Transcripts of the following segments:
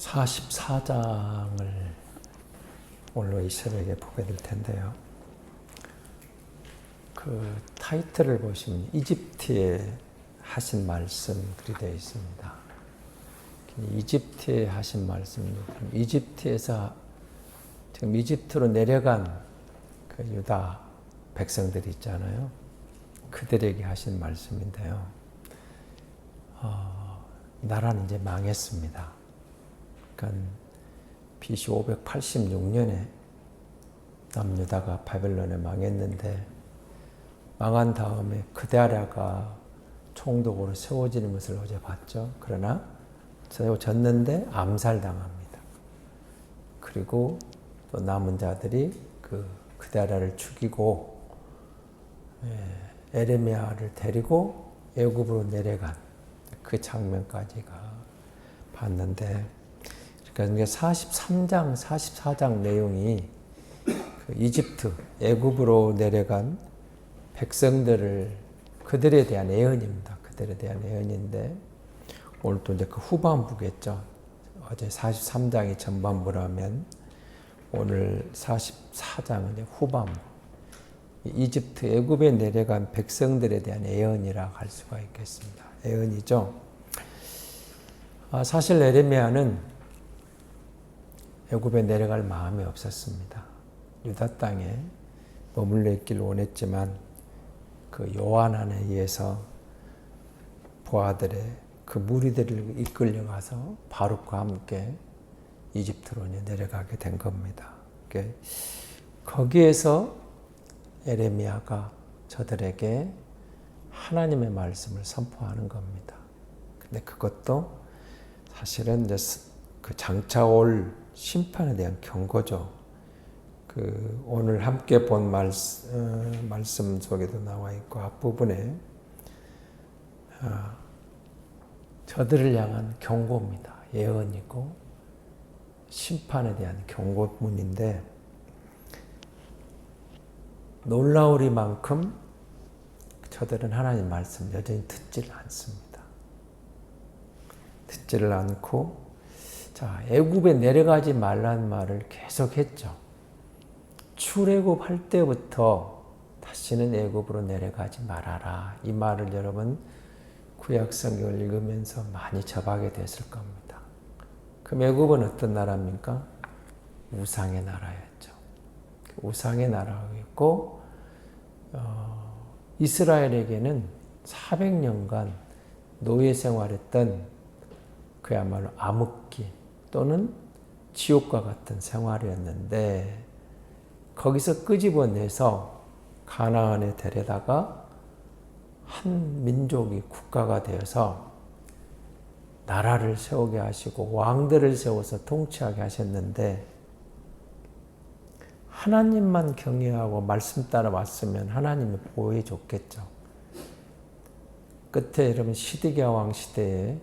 44장을 오늘 이 새벽에 보게 될 텐데요. 그 타이틀을 보시면 이집트에 하신 말씀들이 되어 있습니다. 이집트에 하신 말씀, 이집트에서 지금 이집트로 내려간 그 유다 백성들이 있잖아요. 그들에게 하신 말씀인데요. 나라는 이제 망했습니다. 그러니까 BC 586년에 남유다가 바벨론에 망했는데, 망한 다음에 그다랴가 총독으로 세워지는 것을 어제 봤죠. 그러나 세워졌는데 암살당합니다. 그리고 또 남은 자들이 그다랴를 죽이고 에레미야를 데리고 애굽으로 내려간 그 장면까지가 봤는데, 그러니까 43장, 44장 내용이 그 이집트, 애굽으로 내려간 백성들을, 그들에 대한 예언입니다. 그들에 대한 예언인데, 오늘 또 이제 그 후반부겠죠. 어제 43장이 전반부라면 오늘 44장은 이제 후반부. 이집트, 애굽에 내려간 백성들에 대한 예언이라 할 수가 있겠습니다. 예언이죠. 사실 에레미야는 애굽에 내려갈 마음이 없었습니다. 유다 땅에 머물러 있기를 원했지만 그 요한안에 의해서 부하들의 그 무리들을 이끌려가서 바룩과 함께 이집트로 내려가게 된 겁니다. 거기에서 에레미야가 저들에게 하나님의 말씀을 선포하는 겁니다. 근데 그것도 사실은 이제 그 장차 올 심판에 대한 경고죠. 오늘 함께 본 말씀 속에도 나와 있고 앞부분에 저들을 향한 경고입니다. 예언이고 심판에 대한 경고문인데, 놀라우리만큼 저들은 하나님 말씀 여전히 듣지를 않습니다. 듣지를 않고, 애굽에 내려가지 말라는 말을 계속했죠. 출애굽할 때부터 다시는 애굽으로 내려가지 말아라. 이 말을 여러분 구약 성경을 읽으면서 많이 접하게 됐을 겁니다. 그럼 애굽은 어떤 나라입니까? 우상의 나라였죠. 우상의 나라였고, 이스라엘에게는 400년간 노예 생활했던 그야말로 암흑기 또는 지옥과 같은 생활이었는데, 거기서 끄집어내서 가나안에 데려다가 한 민족이 국가가 되어서 나라를 세우게 하시고 왕들을 세워서 통치하게 하셨는데, 하나님만 경외하고 말씀 따라왔으면 하나님이 보호해 줬겠죠. 끝에 여러분 시드기야 왕 시대에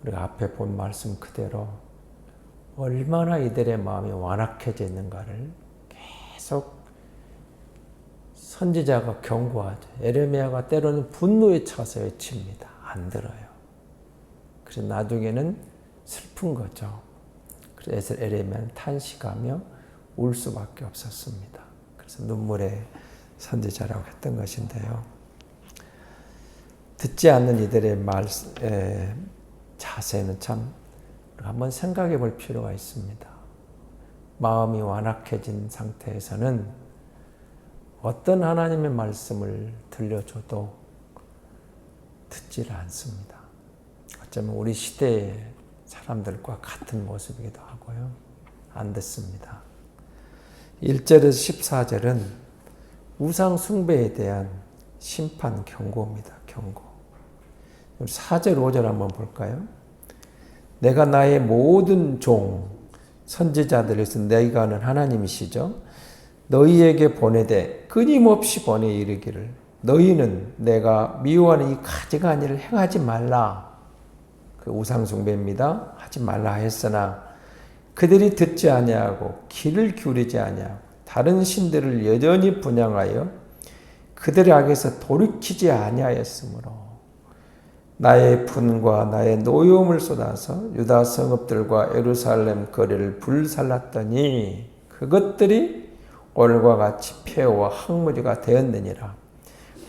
우리가 앞에 본 말씀 그대로 얼마나 이들의 마음이 완악해져 있는가를 계속 선지자가 경고하죠. 에레미야가 때로는 분노에 차서 외칩니다. 안 들어요. 그래서 나중에는 슬픈 거죠. 그래서 에레미야는 탄식하며 울 수밖에 없었습니다. 그래서 눈물의 선지자라고 했던 것인데요. 듣지 않는 이들의 자세는 참 한번 생각해 볼 필요가 있습니다. 마음이 완악해진 상태에서는 어떤 하나님의 말씀을 들려줘도 듣지를 않습니다. 어쩌면 우리 시대의 사람들과 같은 모습이기도 하고요. 안 듣습니다. 1절에서 14절은 우상 숭배에 대한 심판 경고입니다. 경고. 4절, 5절 한번 볼까요? 내가 나의 모든 종 선지자들에서 내가 아는 하나님이시죠. 너희에게 보내되 끊임없이 보내 이르기를 너희는 내가 미워하는 이 가증한 일을 행하지 말라. 그 우상 숭배입니다. 하지 말라 했으나 그들이 듣지 아니하고 귀를 기울이지 아니하고 다른 신들을 여전히 분향하여 그들의 악에서 돌이키지 아니하였으므로 나의 분과 나의 노여움을 쏟아서 유다 성읍들과 예루살렘 거리를 불살랐더니 그것들이 오늘과 같이 폐허와 흙무지가 되었느니라.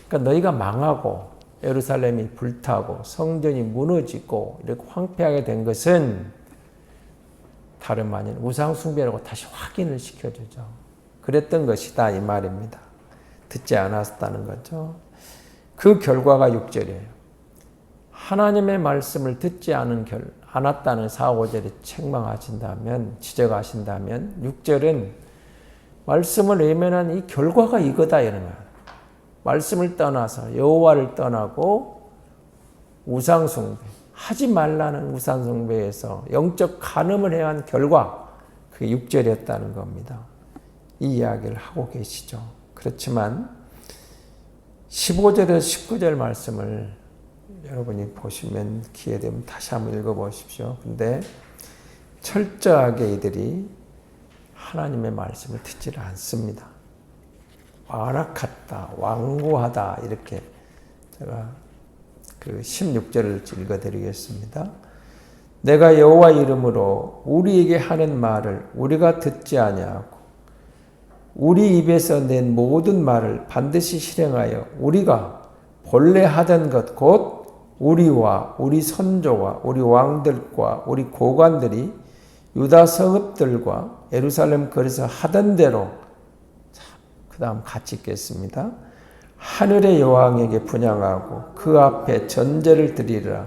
그러니까 너희가 망하고 예루살렘이 불타고 성전이 무너지고 이렇게 황폐하게 된 것은 다름 아닌 우상 숭배라고 다시 확인을 시켜주죠. 그랬던 것이다 이 말입니다. 듣지 않았다는 거죠. 그 결과가 6절이에요. 하나님의 말씀을 듣지 않았다는 4, 5절에 책망하신다면, 지적하신다면 6절은 말씀을 외면한 이 결과가 이거다 이런 거예요. 말씀을 떠나서 여호와를 떠나고 우상숭배, 하지 말라는 우상숭배에서 영적 간음을 해야 한 결과, 그게 6절이었다는 겁니다. 이 이야기를 하고 계시죠. 그렇지만 15절에서 19절 말씀을 여러분이 보시면 기회 되면 다시 한번 읽어보십시오. 근데 철저하게 이들이 하나님의 말씀을 듣지를 않습니다. 완악하다, 완고하다 이렇게 제가 그 16절을 읽어드리겠습니다. 내가 여호와 이름으로 우리에게 하는 말을 우리가 듣지 아니하고 우리 입에서 낸 모든 말을 반드시 실행하여 우리가 본래 하던 것 곧 우리와 우리 선조와 우리 왕들과 우리 고관들이 유다 성읍들과 예루살렘 거리에서 하던 대로, 그 다음 같이 읽겠습니다. 하늘의 여왕에게 분향하고 그 앞에 전제를 드리라.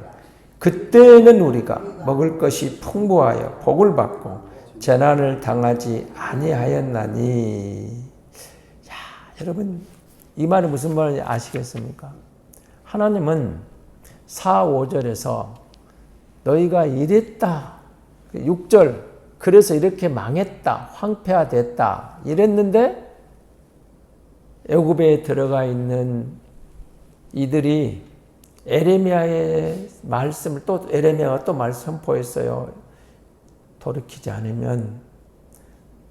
그때는 우리가 먹을 것이 풍부하여 복을 받고 재난을 당하지 아니하였나니. 야, 여러분 이 말이 무슨 말인지 아시겠습니까? 하나님은 4, 5절에서 너희가 이랬다, 6절 그래서 이렇게 망했다, 황폐화됐다 이랬는데 애굽에 들어가 있는 이들이 에레미야의 말씀을 또 에레미야가 또 말씀 선포했어요. 돌이키지 않으면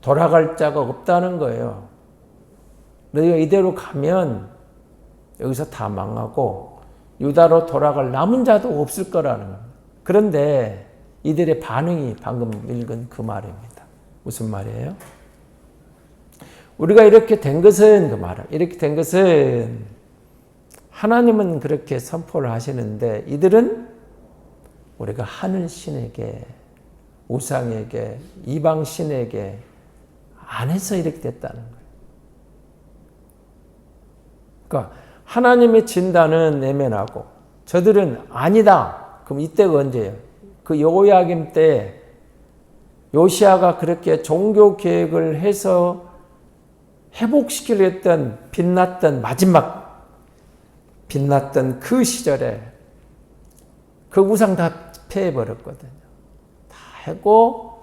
돌아갈 자가 없다는 거예요. 너희가 이대로 가면 여기서 다 망하고 유다로 돌아갈 남은 자도 없을 거라는 겁니다. 그런데 이들의 반응이 방금 읽은 그 말입니다. 무슨 말이에요? 우리가 이렇게 된 것은, 그 말은 이렇게 된 것은 하나님은 그렇게 선포를 하시는데 이들은 우리가 하늘 신에게, 우상에게, 이방 신에게 안 해서 이렇게 됐다는 거예요. 그러니까 하나님의 진단은 내면하고 저들은 아니다. 그럼 이때가 언제예요? 그 여호야김 때 요시아가 그렇게 종교 계획을 해서 회복시키려 했던 빛났던 마지막 빛났던 그 시절에 그 우상 다 폐해버렸거든요. 다 하고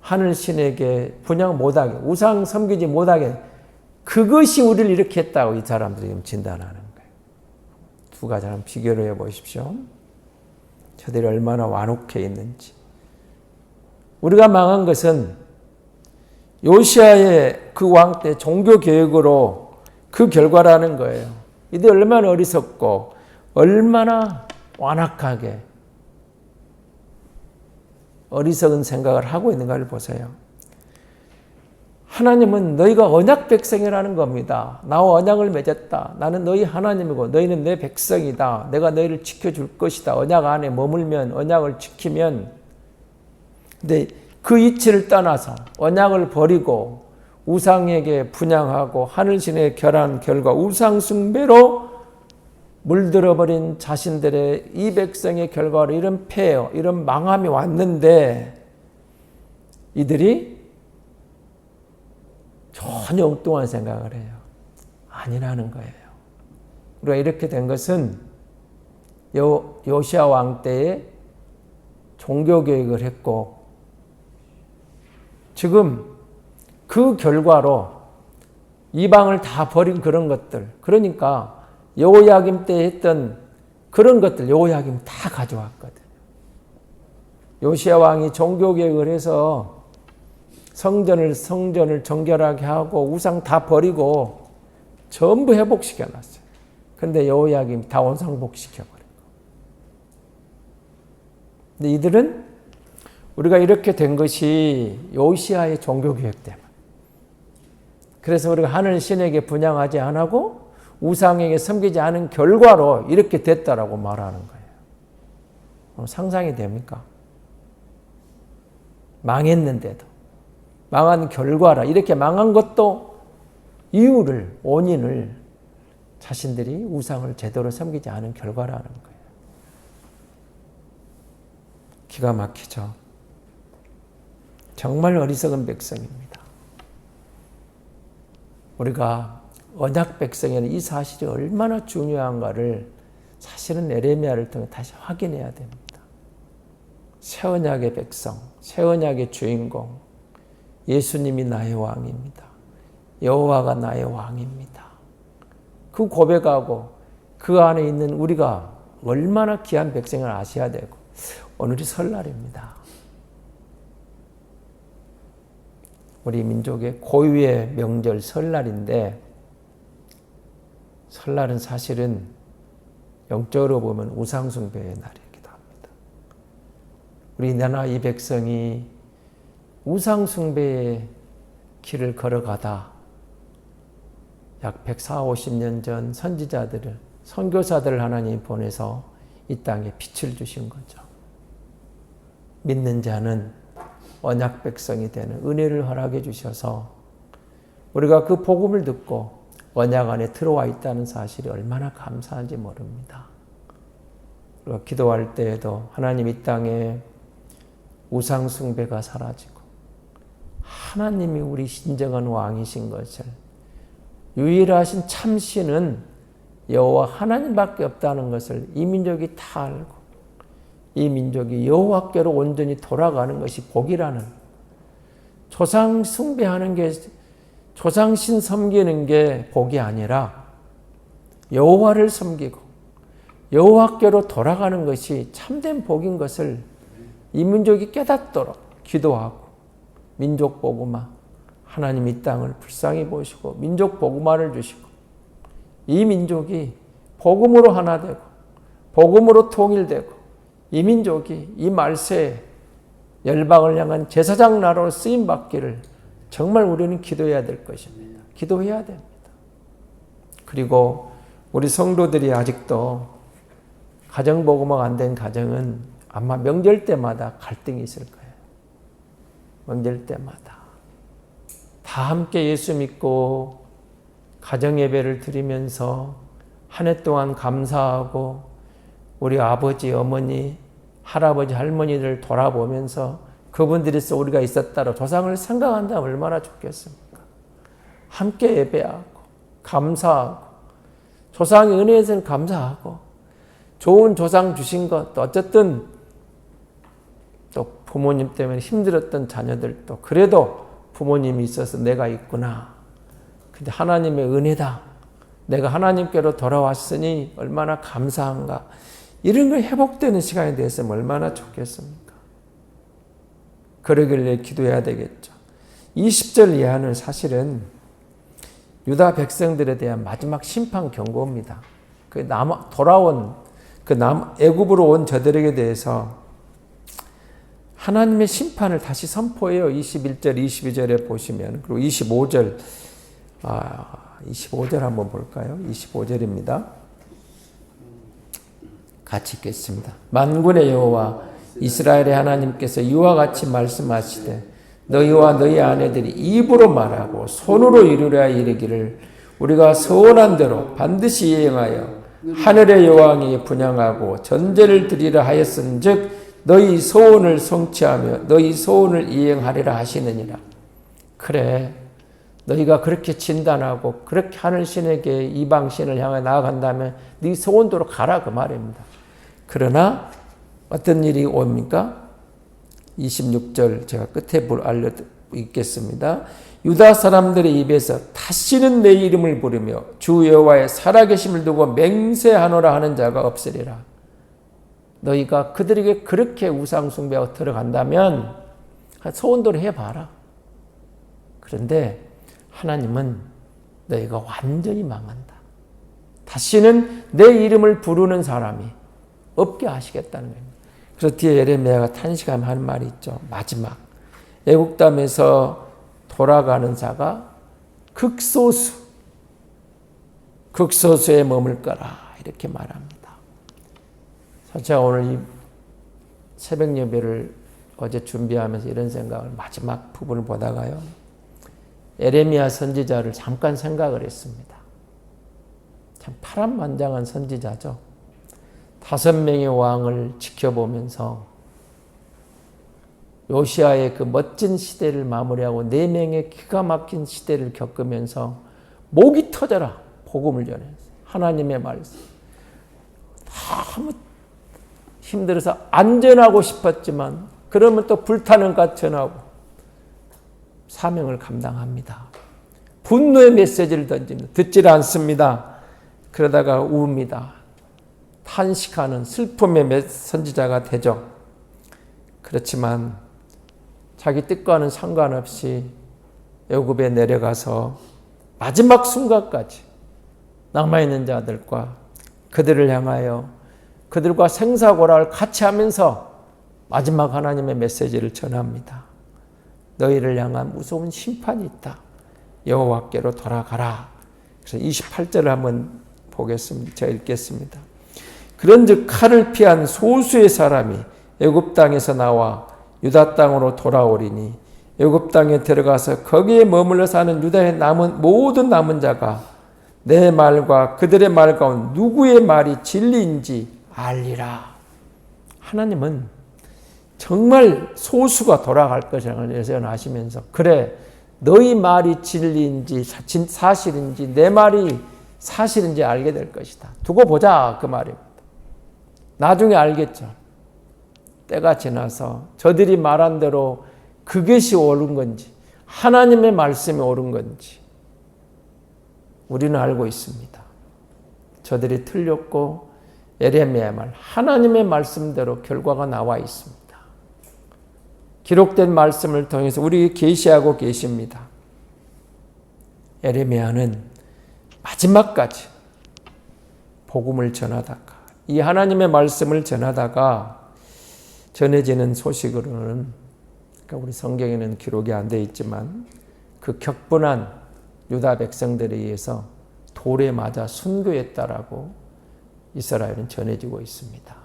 하늘신에게 분향 못하게, 우상 섬기지 못하게, 그것이 우리를 이렇게 했다고 이 사람들이 지금 진단하는 거예요. 두 가지 한번 비교를 해보십시오. 저들이 얼마나 완혹해 있는지. 우리가 망한 것은 요시아의 그 왕 때 종교 개혁으로 그 결과라는 거예요. 이들 얼마나 어리석고 얼마나 완악하게 어리석은 생각을 하고 있는가를 보세요. 하나님은 너희가 언약 백성이라는 겁니다. 나와 언약을 맺었다. 나는 너희 하나님이고 너희는 내 백성이다. 내가 너희를 지켜줄 것이다. 언약 안에 머물면, 언약을 지키면. 근데 그 이치를 떠나서 언약을 버리고 우상에게 분향하고 하늘신에 결한 결과 우상 숭배로 물들어버린 자신들의 이 백성의 결과로 이런 폐허, 이런 망함이 왔는데 이들이 전혀 엉뚱한 생각을 해요. 아니라는 거예요. 우리가 이렇게 된 것은 요시아 왕 때에 종교개혁을 했고 지금 그 결과로 이방을 다 버린 그런 것들, 그러니까 여호야김 때 했던 그런 것들 여호야김 다 가져왔거든요. 요시아 왕이 종교개혁을 해서 성전을 정결하게 하고 우상 다 버리고 전부 회복시켜놨어요. 그런데 여호야김 다 원상복시켜버리고 근데 이들은 우리가 이렇게 된 것이 요시아의 종교개혁 때문에. 그래서 우리가 하늘 신에게 분향하지 않고 우상에게 섬기지 않은 결과로 이렇게 됐다라고 말하는 거예요. 상상이 됩니까? 망했는데도. 망한 결과라. 이렇게 망한 것도 이유를, 원인을 자신들이 우상을 제대로 섬기지 않은 결과라는 거예요. 기가 막히죠. 정말 어리석은 백성입니다. 우리가 언약 백성에는 이 사실이 얼마나 중요한가를 사실은 에레미야를 통해 다시 확인해야 됩니다. 새 언약의 백성, 새 언약의 주인공, 예수님이 나의 왕입니다. 여호와가 나의 왕입니다. 그 고백하고 그 안에 있는 우리가 얼마나 귀한 백성을 아셔야 되고, 오늘이 설날입니다. 우리 민족의 고유의 명절 설날인데, 설날은 사실은 영적으로 보면 우상숭배의 날이기도 합니다. 우리 나라 이 백성이 우상숭배의 길을 걸어가다 약 140, 50년 전 선지자들을, 선교사들을 하나님이 보내서 이 땅에 빛을 주신 거죠. 믿는 자는 언약 백성이 되는 은혜를 허락해 주셔서 우리가 그 복음을 듣고 언약 안에 들어와 있다는 사실이 얼마나 감사한지 모릅니다. 우리가 기도할 때에도 하나님 이 땅에 우상 숭배가 사라지고 하나님이 우리 진정한 왕이신 것을, 유일하신 참신은 여호와 하나님밖에 없다는 것을 이 민족이 다 알고 이 민족이 여호와께로 온전히 돌아가는 것이 복이라는, 조상 숭배하는 게, 조상신 섬기는 게 복이 아니라 여호와를 섬기고 여호와께로 돌아가는 것이 참된 복인 것을 이 민족이 깨닫도록 기도하고, 민족 복음화, 하나님 이 땅을 불쌍히 보시고 민족 복음화를 주시고 이 민족이 복음으로 하나 되고 복음으로 통일되고 이 민족이 이 말세에 열방을 향한 제사장 나라로 쓰임받기를 정말 우리는 기도해야 될 것입니다. 기도해야 됩니다. 그리고 우리 성도들이 아직도 가정복음화가 안 된 가정은 아마 명절 때마다 갈등이 있을 거예요. 명절 때마다 다 함께 예수 믿고 가정예배를 드리면서 한 해 동안 감사하고 우리 아버지, 어머니, 할아버지, 할머니를 돌아보면서 그분들에서 우리가 있었다로 조상을 생각한다면 얼마나 좋겠습니까? 함께 예배하고 감사하고 조상의 은혜에서는 감사하고 좋은 조상 주신 것, 또 어쨌든 또 부모님 때문에 힘들었던 자녀들도 그래도 부모님이 있어서 내가 있구나. 근데 하나님의 은혜다. 내가 하나님께로 돌아왔으니 얼마나 감사한가. 이런 걸 회복되는 시간이 됐으면 얼마나 좋겠습니까? 그러길래 기도해야 되겠죠. 20절 이하는 사실은 유다 백성들에 대한 마지막 심판 경고입니다. 돌아온 애굽으로 온 저들에게 대해서 하나님의 심판을 다시 선포해요. 21절, 22절에 보시면. 그리고 25절 한번 볼까요? 25절입니다. 같이 읽겠습니다. 만군의 여호와 이스라엘의 하나님께서 이와 같이 말씀하시되 너희와 너희 아내들이 입으로 말하고 손으로 이루려 이르기를 우리가 서원한 대로 반드시 이행하여 하늘의 여왕이 분향하고 전제를 드리라 하였은즉 너희 소원을 성취하며 너희 소원을 이행하리라 하시느니라. 그래, 너희가 그렇게 진단하고 그렇게 하늘 신에게 이방 신을 향해 나아간다면 네 소원대로 가라 그 말입니다. 그러나 어떤 일이 옵니까? 26절 제가 끝에 알려 읽겠습니다. 유다 사람들의 입에서 다시는 내 이름을 부르며 주 여호와의 살아계심을 두고 맹세하노라 하는 자가 없으리라. 너희가 그들에게 그렇게 우상 숭배하고 들어간다면 소원대로 해봐라. 그런데 하나님은 너희가 완전히 망한다. 다시는 내 이름을 부르는 사람이 없게 하시겠다는 겁니다. 그래서 뒤에 예레미야가 탄식하며 하는 말이 있죠. 마지막 애국 땅에서 돌아가는 자가 극소수에 머물 거라 이렇게 말합니다. 제가 오늘 이 새벽 예배를 어제 준비하면서 이런 생각을 마지막 부분을 보다가요. 예레미야 선지자를 잠깐 생각을 했습니다. 참 파란만장한 선지자죠. 5명의 왕을 지켜보면서 요시아의 그 멋진 시대를 마무리하고 4명의 기가 막힌 시대를 겪으면서 목이 터져라 복음을 전했어요. 하나님의 말씀. 너무 힘들어서 안전하고 싶었지만 그러면 또 불타는 것 전하고 사명을 감당합니다. 분노의 메시지를 던집니다. 듣질 않습니다. 그러다가 우웁니다. 탄식하는 슬픔의 선지자가 되죠. 그렇지만 자기 뜻과는 상관없이 애굽에 내려가서 마지막 순간까지 남아있는 자들과 그들을 향하여 그들과 생사고라를 같이 하면서 마지막 하나님의 메시지를 전합니다. 너희를 향한 무서운 심판이 있다. 여호와께로 돌아가라. 그래서 28절을 한번 보겠습니다. 제가 읽겠습니다. 그런즉 칼을 피한 소수의 사람이 애굽 땅에서 나와 유다 땅으로 돌아오리니 애굽 땅에 들어가서 거기에 머물러 사는 유다의 모든 남은 자가 내 말과 그들의 말 가운데 누구의 말이 진리인지 알리라. 하나님은 정말 소수가 돌아갈 것이라는 예언하시면서 그래 너희 말이 진리인지 사실인지 내 말이 사실인지 알게 될 것이다. 두고 보자 그 말입니다. 나중에 알겠죠. 때가 지나서 저들이 말한 대로 그것이 옳은 건지 하나님의 말씀이 옳은 건지 우리는 알고 있습니다. 저들이 틀렸고 예레미야의 말 하나님의 말씀대로 결과가 나와 있습니다. 기록된 말씀을 통해서 우리에게 계시하고 계십니다. 예레미야는 마지막까지 복음을 전하다가 이 하나님의 말씀을 전하다가 전해지는 소식으로는 그러니까 우리 성경에는 기록이 안 되어 있지만 그 격분한 유다 백성들에 의해서 돌에 맞아 순교했다라고 이스라엘은 전해지고 있습니다.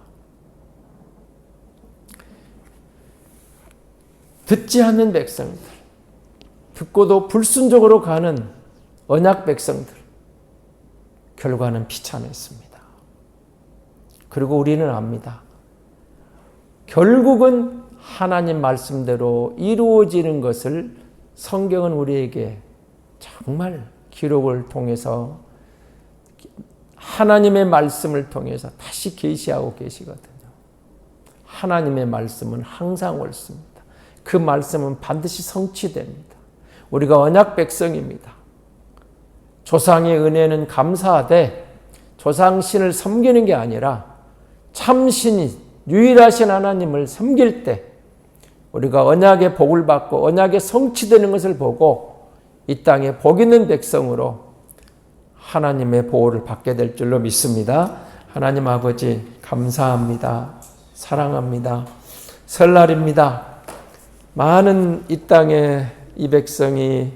듣지 않는 백성들, 듣고도 불순종으로 가는 언약 백성들, 결과는 비참했습니다. 그리고 우리는 압니다. 결국은 하나님 말씀대로 이루어지는 것을 성경은 우리에게 정말 기록을 통해서 하나님의 말씀을 통해서 다시 계시하고 계시거든요. 하나님의 말씀은 항상 옳습니다. 그 말씀은 반드시 성취됩니다. 우리가 언약 백성입니다. 조상의 은혜는 감사하되 조상신을 섬기는 게 아니라 참신이 유일하신 하나님을 섬길 때 우리가 언약의 복을 받고 언약의 성취되는 것을 보고 이 땅에 복 있는 백성으로 하나님의 보호를 받게 될 줄로 믿습니다. 하나님 아버지 감사합니다. 사랑합니다. 설날입니다. 많은 이 땅에 이 백성이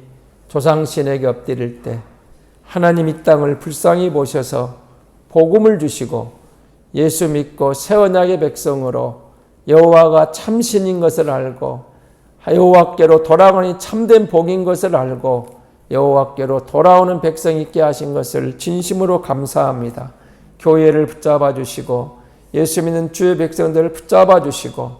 조상신에게 엎드릴 때 하나님 이 땅을 불쌍히 보셔서 복음을 주시고 예수 믿고 새 언약의 백성으로 여호와가 참신인 것을 알고 여호와께로 돌아오니 참된 복인 것을 알고 여호와께로 돌아오는 백성 있게 하신 것을 진심으로 감사합니다. 교회를 붙잡아 주시고 예수 믿는 주의 백성들을 붙잡아 주시고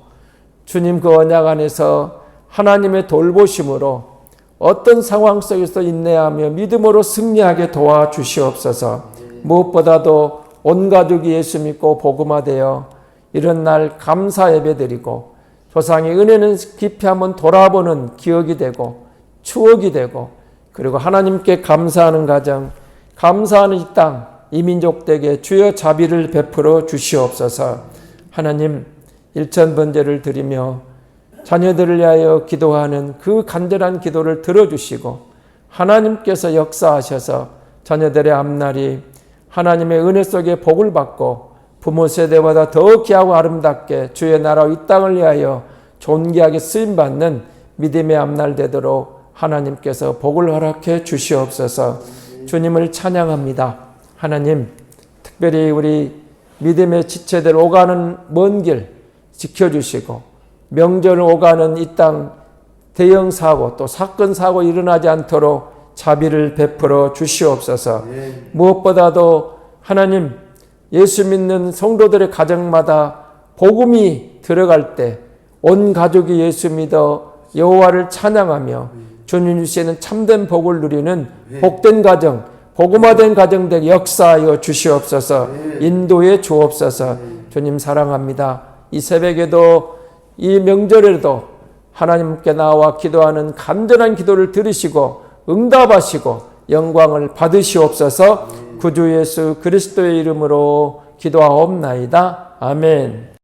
주님 그 언약 안에서 하나님의 돌보심으로 어떤 상황 속에서 인내하며 믿음으로 승리하게 도와주시옵소서. 무엇보다도 온 가족이 예수 믿고 복음화되어 이런 날 감사 예배드리고 조상의 은혜는 깊이 한번 돌아보는 기억이 되고 추억이 되고 그리고 하나님께 감사하는 가정, 감사하는 이 땅, 이 민족에게 주여 자비를 베풀어 주시옵소서. 하나님 일천번제를 드리며 자녀들을 위하여 기도하는 그 간절한 기도를 들어주시고 하나님께서 역사하셔서 자녀들의 앞날이 하나님의 은혜 속에 복을 받고 부모 세대보다 더 귀하고 아름답게 주의 나라 이 땅을 위하여 존귀하게 쓰임받는 믿음의 앞날 되도록 하나님께서 복을 허락해 주시옵소서. 주님을 찬양합니다. 하나님, 특별히 우리 믿음의 지체들 오가는 먼 길 지켜주시고 명절 오가는 이 땅 대형 사고 또 사건 사고 일어나지 않도록 자비를 베풀어 주시옵소서. 무엇보다도 하나님, 예수 믿는 성도들의 가정마다 복음이 들어갈 때 온 가족이 예수 믿어 여호와를 찬양하며 주님 주시는 참된 복을 누리는 복된 가정, 복음화된 가정 되게 역사하여 주시옵소서. 인도해 주옵소서. 주님 사랑합니다. 이 새벽에도 이 명절에도 하나님께 나와 기도하는 간절한 기도를 들으시고 응답하시고 영광을 받으시옵소서. 구주 예수 그리스도의 이름으로 기도하옵나이다. 아멘.